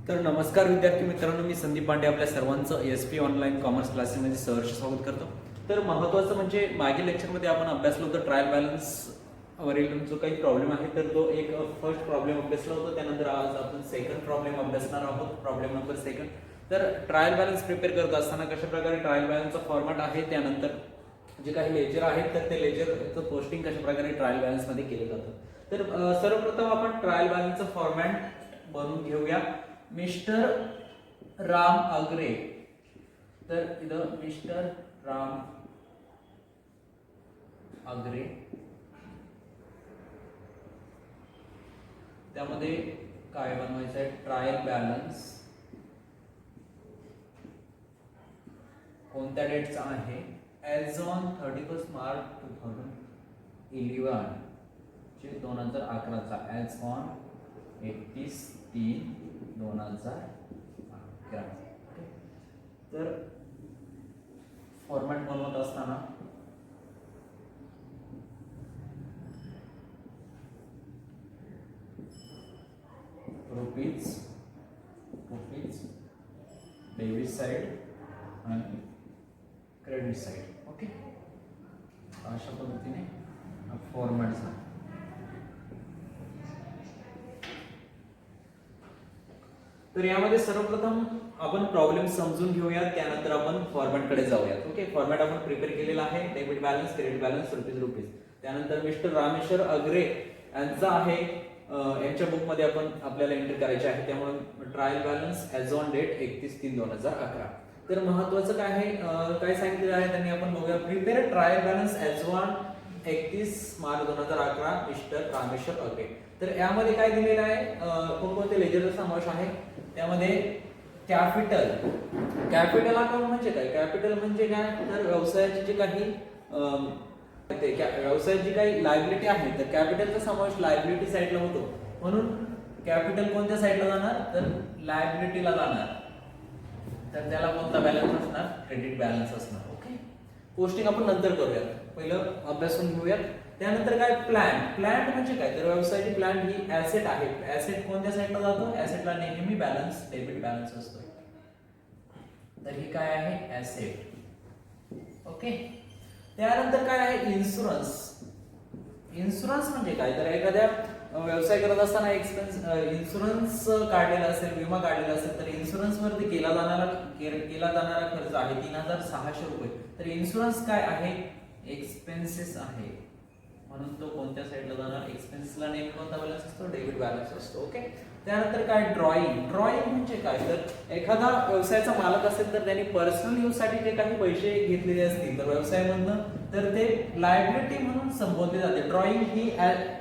तर नमस्कार विद्यार्थी मित्रांनो, मी संदीप पांडे आपल्या सर्वांचं एस.पी. ऑनलाईन कॉमर्स क्लासेसमध्ये सहर्ष स्वागत करतो. तर महत्त्वाचं म्हणजे मागील लेक्चरमध्ये आपण अभ्यासलो होतं ट्रायल बॅलन्स वरील जो काही प्रॉब्लेम आहे तर तो एक फर्स्ट प्रॉब्लेम अभ्यासला होता. त्यानंतर आज आपण सेकंड प्रॉब्लेम अभ्यासणार आहोत, प्रॉब्लेम नंबर सेकंड. तर ट्रायल बॅलन्स प्रिपेअर करत असताना कशा प्रकारे ट्रायल बॅलन्सचा फॉर्मॅट आहे, त्यानंतर जे काही लेजर आहेत तर ते लेजरचं पोस्टिंग कशा प्रकारे ट्रायल बॅलन्समध्ये केलं जातं. तर सर्वप्रथम आपण ट्रायल बॅलन्सचं फॉर्मॅट बनवून घेऊया. मिस्टर राम अग्रे, तर इथं मिस्टर राम अग्रे, त्यामध्ये काय बनवायचं आहे, ट्रायल बॅलन्स कोणत्या डेटचा आहे, ॲज ऑन 31 मार्च 2011 चे 2011चा, ॲज ऑन 31/3/2011. तर फॉर्मॅट बनवत असताना रुपीज डेबिट साइड आणि क्रेडिट साइड. ओके, अशा पद्धतीने फॉर्मॅट झाला. तर यामध्ये सर्वप्रथम आपण प्रॉब्लेम समजून घेऊयात, त्यानंतर आपण फॉर्मॅटकडे जाऊयात. ओके, फॉर्मॅट आपण प्रिपेअर केलेला आहे, debit balance, credit balance, rupees. त्यानंतर मिस्टर रामेश्वर अग्रे यांचा आहे, यांच्या बुक मध्ये आपण आपल्याला एंटर करायचे आहे. त्यामुळे trial balance as on date 31/3/2011. तर महत्वाचं काय आहे, काय सांगितलेलं आहे त्यांनी, आपण बघूया. Prepare trial balance as on 31 March 2011 mister Rameshwar अग्रे. तर यामध्ये काय दिलेलं आहे, कोणकोणते लेजरचा समावेश आहे, त्यामध्ये कॅपिटल अकाउंट म्हणजे काय, कॅपिटल म्हणजे काय, तर व्यवसायाची जी काही व्यवसायाची काही लायबिलिटी आहे तर कॅपिटलचा समावेश लायबिलिटी साईडला होतो. म्हणून कॅपिटल कोणत्या साईडला जाणार, तर लायबिलिटीला जाणार. तर त्याला कोणता बॅलन्स असणार, क्रेडिट बॅलन्स असणार. ओके, पोस्टिंग आपण नंतर करूयात, पहिलं अभ्यासून घेऊयात. त्यानंतर काय, प्लॅन म्हणजे काय, तर व्यवसायाची प्लॅन ही ऍसेट आहे. ऍसेट कोणत्या साईडला जातो, ऍसेटला नेहमी बॅलन्स डेबिट बॅलन्स असतो. तर ही काय आहे, ऍसेट. ओके, त्यानंतर काय आहे, इन्शुरन्स म्हणजे काय, तर एखाद्या व्यवसाय करत असताना इन्शुरन्स काढलेला असेल, विमा काढलेला असेल, तर इन्शुरन्स वरती केला जाणारा खर्च आहे 3600 रुपये. तर इन्शुरन्स काय आहे, एक्सपेन्सेस आहे, म्हणून तो कोणत्या साईडला जाणार, एक्सपेन्सला नेहमी कोणता बॅलन्स असतो, डेबिट बॅलन्स असतो. ओके, त्यानंतर काय, ड्रॉइंग म्हणजे काय, तर एखादा व्यवसायाचा मालक असेल तर त्यांनी पर्सनल यूज साठी जे काही पैसे घेतलेले असतील तर व्यवसायामधनं, तर ते लायबिलिटी म्हणून संबोधले जाते. ड्रॉइंग ही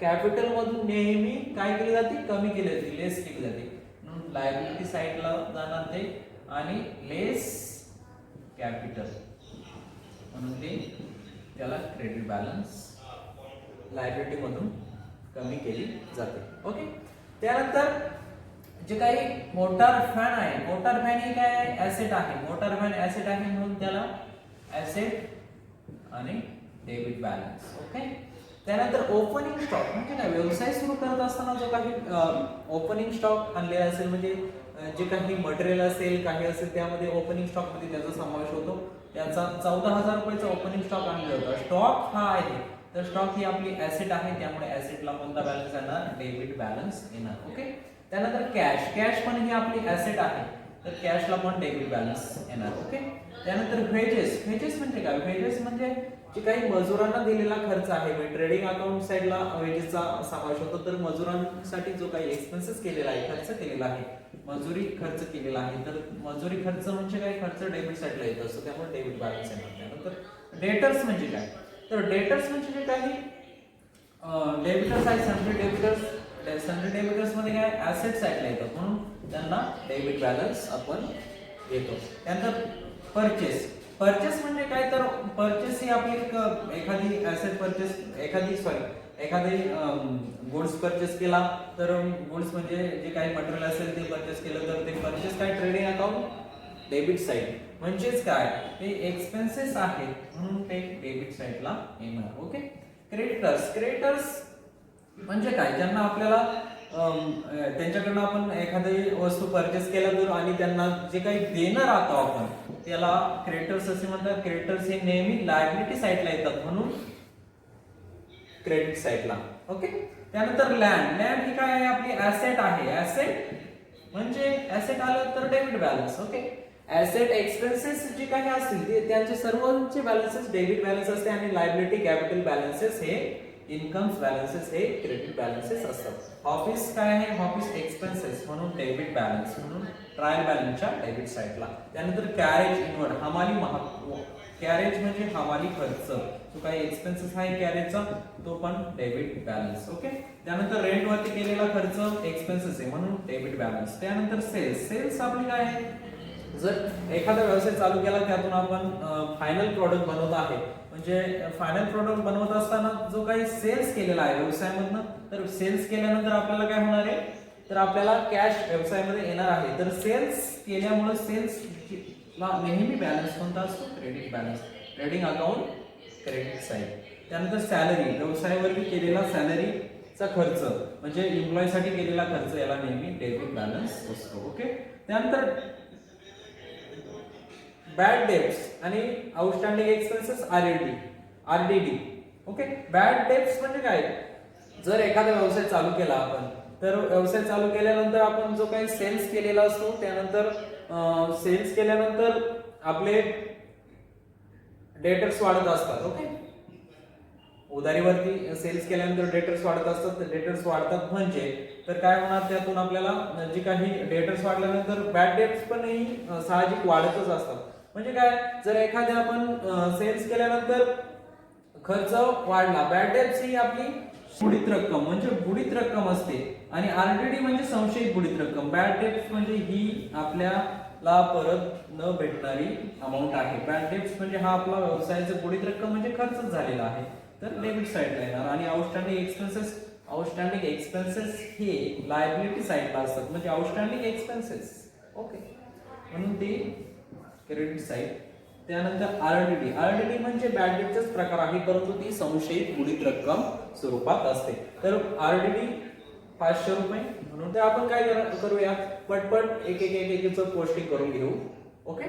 कॅपिटल मधून नेहमी काय केली जाते, कमी केली जाते, लेस केली जाते. म्हणून लायबिलिटी साईडला जाणार ते, आणि लेस कॅपिटल म्हणून ते त्याला क्रेडिट बॅलन्स लायबिलिटी मधून कमी केली जाते. ओके, त्यानंतर जे काही मोटार फॅन आहे, मोटार फॅन ही काय आहे, ऍसेट आहे. मोटार फॅन ऍसेट आहे म्हणून त्याला ऍसेट आणि डेबिट बॅलन्स. ओके, त्यानंतर ओपनिंग स्टॉक म्हणजे काय, व्यवसाय सुरू करत असताना जो काही ओपनिंग स्टॉक आणलेला असेल, म्हणजे जे काही मटेरियल असेल, काही असेल, त्यामध्ये ओपनिंग स्टॉक मध्ये त्याचा समावेश होतो. त्याचा 14,000 रुपयाचा ओपनिंग स्टॉक आणला होता. स्टॉक हा आहे, तर स्टॉक ही आपली ऍसेट आहे, त्यामुळे ऍसेटला कोणता बॅलन्स येणार, डेबिट बॅलन्स येणार. ओके, त्यानंतर कॅश पण ही आपली ऍसेट आहे, तर कॅशला पण डेबिट बॅलन्स येणार. ओके, त्यानंतर वेजेस म्हणजे काय, वेजेस म्हणजे जे काही मजुरांना दिलेला खर्च आहे, म्हणजे ट्रेडिंग अकाउंट साइडला वेजेसचा समावेश होतो. तर मजुरांसाठी जो काही एक्सपेन्सेस केलेला आहे, खर्च केलेला आहे, मजुरी खर्च केलेला आहे, तर मजुरी खर्च म्हणजे काय, खर्च डेबिट साइडला येत असतो, त्यामुळे डेबिट बॅलन्स येणार. त्यानंतर डेटर्स म्हणजे काय, तर डेटर्स म्हणजे जे काही डेबिटर्स आहे, सन्ड्री डेबिटर्स मध्ये काय, ऍसेट साइडला येतात, म्हणून त्यांना डेबिट बॅलन्स आपण येतो. त्यानंतर परचेस म्हणजे काय, तर परचेस ही आपली एखादी ऍसेट परचेस, एखादी गुड्स परचेस केला, तर गुड्स म्हणजे जे काही मटेरियल असेल ते परचेस केलं, तर ते परचेस काय, ट्रेडिंग अकाउंट डेबिट साइड, म्हणजेच काय, ते एक्सपेन्सेस आहेत म्हणून ते डेबिट साइडला येणार. ओके, क्रेडिटर्स म्हणजे काय, ज्यांना आपल्याला त्यांच्याकडनं आपण एखादी वस्तू परचेस केला तर आणि त्यांना जे काही देणार आहोत आपण त्याला क्रेडिटर्स असे म्हणतात. क्रेडिटर्स हे नेहमी लायबिलिटी साईडला येतात म्हणून क्रेडिट साईडला. ओके. त्यानंतर लँड. लँड ही काय आहे आपली ऍसेट आहे. ऍसेट म्हणजे ऍसेट आलं तर debit balance. Okay. Asset expenses जे काही असतील ते त्यांचे सर्वांचे बॅलन्सेस डेबिट बॅलन्स असते आणि लायबिलिटी कॅपिटल बॅलन्सेस हे इन्कम्स बॅलन्सेस हे क्रेडिट बॅलन्सेस असतात. ऑफिस काय आहे? ऑफिस एक्सपेन्सेस म्हणून डेबिट बॅलन्स म्हणून ट्रायल बॅलन्सच्या डेबिट साईडला. त्यानंतर कॅरेज इनवर्ड हमाली कॅरेज म्हणजे हमाली खर्च जो काही एक्सपेन्सेस आहे कॅरेजचा तो पण डेबिट बॅलन्स. ओके. त्यानंतर रेंट वरती केलेला खर्च एक्सपेन्सेस आहे म्हणून डेबिट बॅलन्स. त्यानंतर सेल्स. सेल्स आपली काय आहे? जर एखादा व्यवसाय चालू केला त्यातून आपण फायनल प्रोडक्ट बनवत आहे म्हणजे फायनल प्रोडक्ट बनवत असताना जो काही सेल्स केलेला आहे व्यवसायामधनं तर सेल्स केल्यानंतर आपल्याला काय होणार आहे तर आपल्याला कॅश व्यवसायामध्ये येणार आहे. तर सेल्स केल्यामुळे सेल्स नेहमी बॅलन्स कोणता असतो? Credit balance. Trading account credit side. त्यानंतर सॅलरी. व्यवसायावरती केलेला सॅलरीचा खर्च म्हणजे एम्प्लॉयसाठी केलेला खर्च याला नेहमी डेबिट बॅलन्स असतो. ओके. त्यानंतर बॅड डेब्ट्स आणि outstanding expenses RDD. Okay. Bad debts म्हणजे काय? जर एखादा व्यवसाय चालू केला आपण तर व्यवसाय चालू केल्यानंतर आपण जो काही सेल्स केलेला असतो त्यानंतर सेल्स केल्यानंतर आपले डेटर्स वाढत असतात. ओके. उधारीवरती सेल्स केल्यानंतर डेटर्स वाढत असतात. डेटर्स वाढतात म्हणजे तर काय होणार त्यातून आपल्याला जे काही डेटर्स वाढल्यानंतर बॅड डेट्स पण ही साहजिक वाढतच असतात. म्हणजे काय जर एखाद्या आपण सेल्स केल्यानंतर खर्च वाढला बॅड डेट्स ही आपली बुडीत रक्कम म्हणजे बुडीत रक्कम असते आणि आरडीडी म्हणजे संशयित बुडीत रक्कम. बॅड डेट्स म्हणजे ही आपल्याला परत न भेटणारी अमाऊंट आहे. बॅड डेट्स म्हणजे हा आपला व्यवसायाचा बुडीत रक्कम म्हणजे खर्चच झालेला आहे तर डेबिट साईडला येणार. आणि आउटस्टँडिंग एक्सपेन्सेस हे लायबिलिटी साईडला असतात म्हणजे आउटस्टँडिंग एक्सपेन्सेस. ओके. म्हणून ती क्रेडिट साईड. त्यानंतर आरडीडी. आरडीडी म्हणजे बॅड डेटचाच प्रकार आहे परंतु ती संशयित बुडीत रक्कम स्वरूपात असते. तर आरडीडी 500 रुपये म्हणून तर आपण काय करूया पटपट एक पोस्टिंग करून घेऊ. ओके.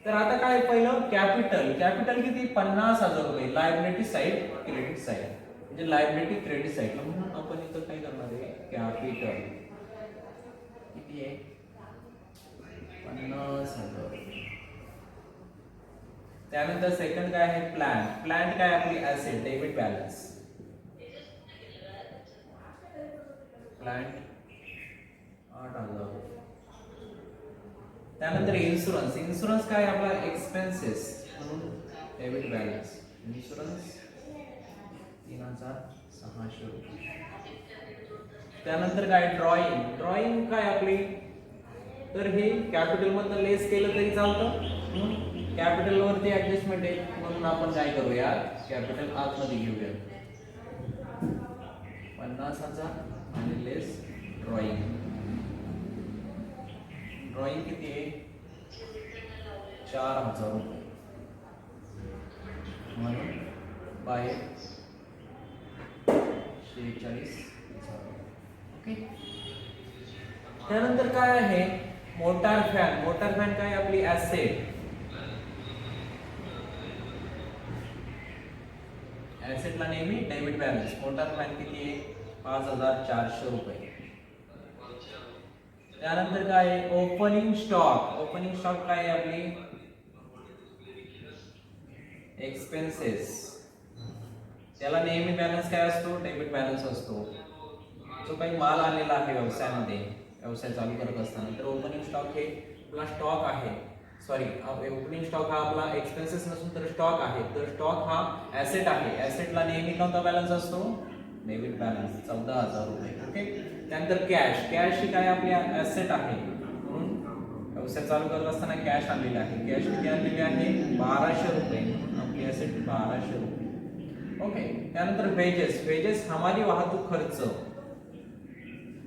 तर आता काय पहिलं कॅपिटल. कॅपिटल किती? 50,000 रुपये. लायबिलिटी साईड क्रेडिट साईड म्हणजे लायबिलिटी क्रेडिट साईड म्हणून आपण इथं काय करणार आहे कॅपिटल किती आहे 50,000. त्यानंतर सेकंड काय आहे प्लांट. प्लांट काय आपली ऍसेट डेबिट बॅलन्स. प्लांट 8,000. त्यानंतर इन्शुरन्स. इन्शुरन्स काय आपला एक्सपेन्सेस म्हणून डेबिट बॅलन्स. इन्शुरन्स 3,600 रुपये. त्यानंतर काय ड्रॉइंग. ड्रॉइंग काय आपली तर हे कॅपिटल मधनं लेस केलं तरी चालतं कॅपिटल वरती ऍडजस्टमेंट आहे म्हणून आपण काय करूया कॅपिटल आतमध्ये घेऊया 50,000 आणि लेस ड्रॉइंग. ड्रॉइंग किती आहे 4,000 रुपये म्हणून बाहेर 46,000. ओके. त्यानंतर काय आहे मोटार फॅन. मोटार फॅन काय आपली ऍसेट. ऍसेटला नेहमी डेबिट बॅलन्स. मोटार फॅन किती आहे 5,400 रुपये. त्यानंतर काय आहे ओपनिंग स्टॉक. ओपनिंग स्टॉक काय आहे आपली एक्सपेन्सेस. त्याला नेहमी बॅलन्स काय असतो डेबिट बॅलन्स असतो. जो काही माल आलेला आहे व्यवसायामध्ये व्यवसाय चालू करत असताना तर ओपनिंग स्टॉक हे आपला स्टॉक आहे. सॉरी ओपनिंग स्टॉक हा आपला एक्सपेन्सेस नसून तर स्टॉक आहे. तर स्टॉक हा ऍसेट आहे. ऍसेटला नेहमी कोणता बॅलन्स असतो डेबिट बॅलन्स 14,000 रुपये. ओके. त्यानंतर कॅश. कॅश ही काय आपली ऍसेट आहे म्हणून व्यवसाय चालू करत असताना कॅश आणलेली आहे. कॅश किती आणलेली आहे 1,200 रुपये म्हणून आपली ऍसेट 1,200 रुपये. ओके. त्यानंतर वेजेस. वेजेस हमाली वाहतूक खर्च.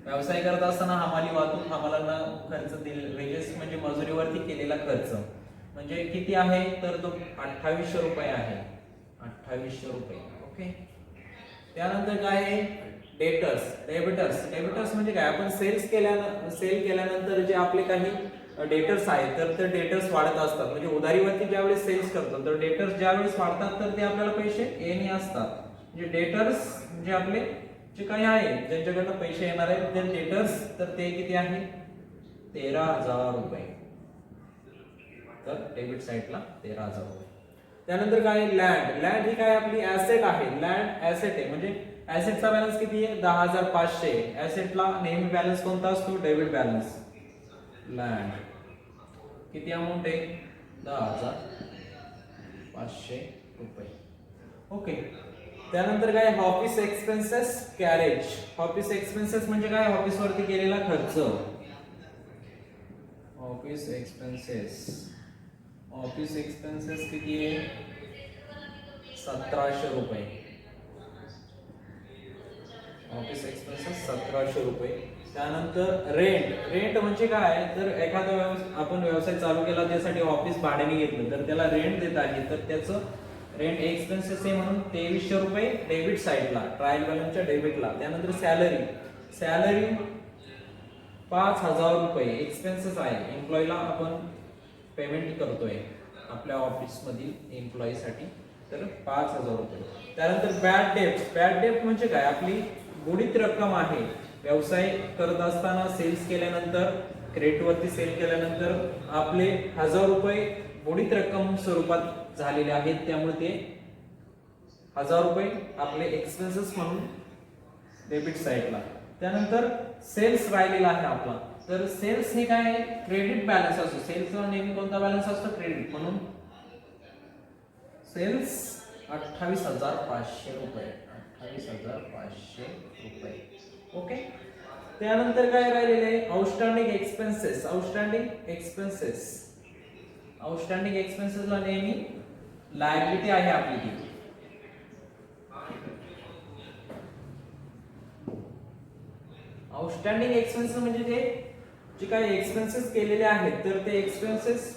व्यवसाय करत असताना हमाली वाहतूक हमालांना खर्च दिले. वेजेस म्हणजे मजुरीवरती केलेला खर्च म्हणजे किती आहे तर तो 2,800 रुपये आहे 2,800 रुपये. ओके. त्यानंतर काय आहे डेबिटर्स म्हणजे काय, आपण सेल केल्यानंतर जे आपले काही डेटर्स आहेत तर ते डेटर्स वाढत असतात. म्हणजे उधारीवरती ज्यावेळेस सेल्स करतो तर डेटर्स ज्यावेळेस वाढतात तर ते आपल्याला पैसे येणे असतात. म्हणजे डेटर्स म्हणजे आपले जे काही आहे ज्यांच्याकडनं पैसे येणार आहेत ते डेटर्स, तर ते किती आहे 13,000 रुपये. तर डेबिट साईडला 13,000 रुपये. त्यानंतर काय लँड ही काय आपली ऍसेट आहे. लँड ऍसेट आहे म्हणजे ऍसेटचा बॅलन्स किती आहे 10,500. ऍसेटला नेहमी बॅलन्स कोणता असतो डेबिट बॅलन्स. लँड किती अमाऊंट आहे 10,500 रुपये. ओके. त्यानंतर काय office expenses carriage. Office expenses म्हणजे काय ऑफिस वरती केलेला खर्च. ऑफिस एक्सपेन्सेस किती आहे 1,700 रुपये. ऑफिस एक्सपेन्सेस 1,700 रुपये. त्यानंतर रेंट म्हणजे काय, तर एखादा आपण व्यवसाय चालू केला त्यासाठी ऑफिस भाड्याने घेतलं तर त्याला रेंट देत आहे तर त्याचं रेंट एक्सपेन्सेस आहे म्हणून 2,300 रुपये डेबिट साईडला ट्रायल बॅलन्सच्या डेबिटला. त्यानंतर सॅलरी 5,000 रुपये एक्सपेन्सेस आहे. एम्प्लॉईला आपण पेमेंट करतोय आपल्या ऑफिस मधील एम्प्लॉईसाठी तर 5,000 रुपये. त्यानंतर बॅड डेट म्हणजे काय आपली बुडीत रक्कम आहे. व्यवसाय करत असताना सेल्स केल्यानंतर क्रेडिट वरती सेल केल्यानंतर आपले 1,000 रुपये बुडीत रक्कम स्वरूपात झालेले आहेत त्यामुळे ते 1,000 रुपये आपले एक्सपेन्सेस म्हणून डेबिट साईडला. त्यानंतर सेल्स राहिलेला आहे आपला तर सेल्स हे काय आहे क्रेडिट बॅलन्स असतो. सेल्सला नेहमी कोणता बॅलन्स असतो क्रेडिट म्हणून सेल्स 28,500 रुपये. 28,500 रुपये. ओके. त्यानंतर काय राहिलेले आहे आउटस्टँडिंग एक्सपेन्सेसला नेहमी लायबिलिटी आहे आपली ती. आउटस्टँडिंग एक्सपेन्सेस म्हणजे जे काही एक्सपेन्सेस केलेले आहेत तर ते एक्सपेन्सेस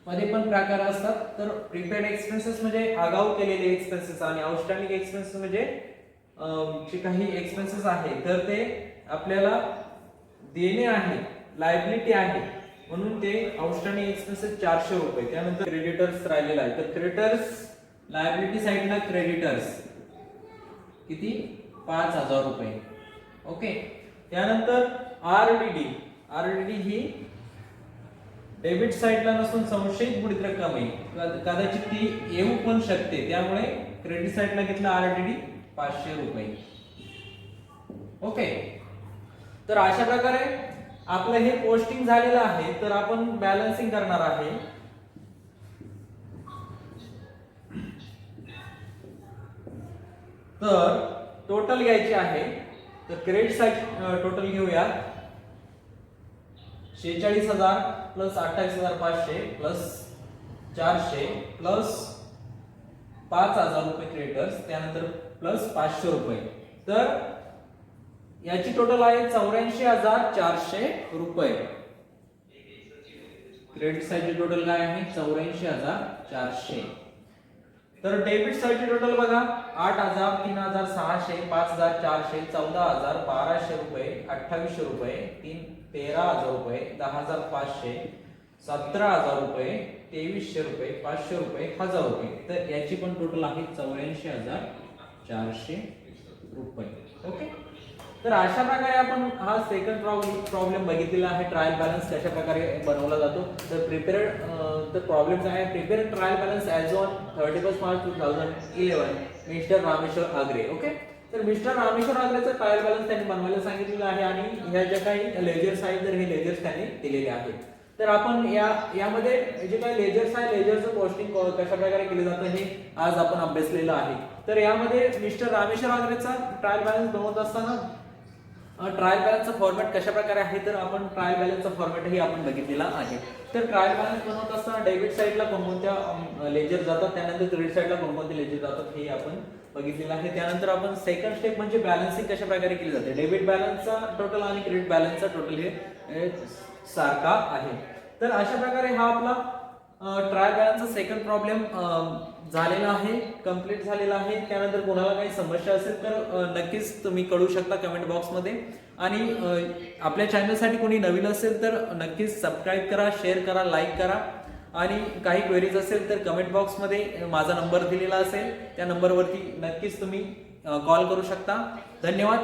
मध्ये पण प्रकार असतात. तर प्रीपेड एक्सपेन्सेस म्हणजे आगाऊ केलेले एक्सपेन्सेस आणि आउटस्टँडिंग एक्सपेन्सेस म्हणजे जे काही एक्सपेन्सेस आहे तर ते आपल्याला देणे आहे लायबिलिटी आहे म्हणून ते आउटस्टँडिंग एक्सपेन्सेस 400 रुपये. त्यानंतर क्रेडिटर्स राहिलेला आहे तर क्रेडिटर्स लायबिलिटी साइडला क्रेडिटर्स किती 5,000 रुपये. ओके. त्यानंतर आरडीडी ही डेबिट साइडला नसून संशयित बुडीत रक्कम आहे. कदाचित ती येऊ पण शकते त्यामुळे क्रेडिट साइडला घेतला आरडीडी 500 रुपये. ओके. तर अशा प्रकारे आपलं हे पोस्टिंग झालेलं आहे तर आपण बॅलन्सिंग करणार आहे. तर टोटल घ्यायची आहे तर क्रेडिट साइड टोटल घेऊया 46,000 प्लस 28,500 प्लस 400 प्लस 5,000 रुपये क्रेडिटर्स त्यानंतर प्लस 500 रुपये. तर याची टोटल आहे 84,400 रुपये. क्रेडिट साइडची टोटल काय आहे 84,400. तर डेबिट साइडची टोटल बघा 8,000 3,600 5,400 14,000 1,200 रुपये 2,800 रुपये 13,000 रुपये 10,500 17,000 रुपये 2,300 रुपये 500 रुपये 1,000 रुपये. तर याची पण टोटल आहे 84,400 रुपये. ओके. तर अशा प्रकारे आपण हा सेकंड प्रॉब्लेम बघितलेला आहे. ट्रायल बॅलन्स कशा प्रकारे बनवला जातो. तर प्रॉब्लेम काय आहे prepared trial balance as on 31 March 2011 mister Rameshwar agro. Okay. तर मिस्टर रामेश्वर आग्रेचा ट्रायल बॅलन्स त्यांनी बनवायला सांगितलेला आहे आणि ह्या ज्या काही लेजर्स आहेत तर हे लेजर्स त्यांनी दिलेले आहेत. तर आपण यामध्ये जे काही लेजर्स आहे लेजरचं पोस्टिंग कशा प्रकारे केले जातं हे आज आपण अभ्यासलेलं आहे. तर यामध्ये मिस्टर रामेश्वर आग्रेचा ट्रायल बॅलन्स बनवत असताना ट्रायल बॅलन्सचा फॉर्मॅट कशा प्रकारे आहे तर आपण ट्रायल बॅलन्सचा फॉर्मॅटही आपण बघितलेला आहे. तर ट्रायल बॅलन्स बनवत असताना डेबिट साइडला कोणकोणत्या लेजर जातात त्यानंतर क्रेडिट साइडला कोणकोणते लेजर जातात हे आपण बघितलेलं आहे. त्यानंतर आपण सेकंड स्टेप म्हणजे बॅलन्सिंग कशा प्रकारे केली जाते. डेबिट बॅलन्सचा टोटल आणि क्रेडिट बॅलन्सचा टोटल हे सारखा आहे. तर अशा प्रकारे हा आपला ट्रायल बॅलन्सचा सेकंड प्रॉब्लेम झालेला आहे, कम्प्लीट झालेला आहे. त्यानंतर कोणाला काही समस्या असेल तर नक्कीच तुम्ही कळू शकता कमेंट बॉक्समध्ये. आणि आपल्या चॅनलसाठी कोणी नवीन असेल तर नक्कीच सबस्क्राईब करा, शेअर करा, लाईक करा. आणि काही क्वेरीज असेल तर कमेंट बॉक्समध्ये माझा नंबर दिलेला असेल, त्या नंबरवरती नक्कीच तुम्ही कॉल करू शकता. धन्यवाद.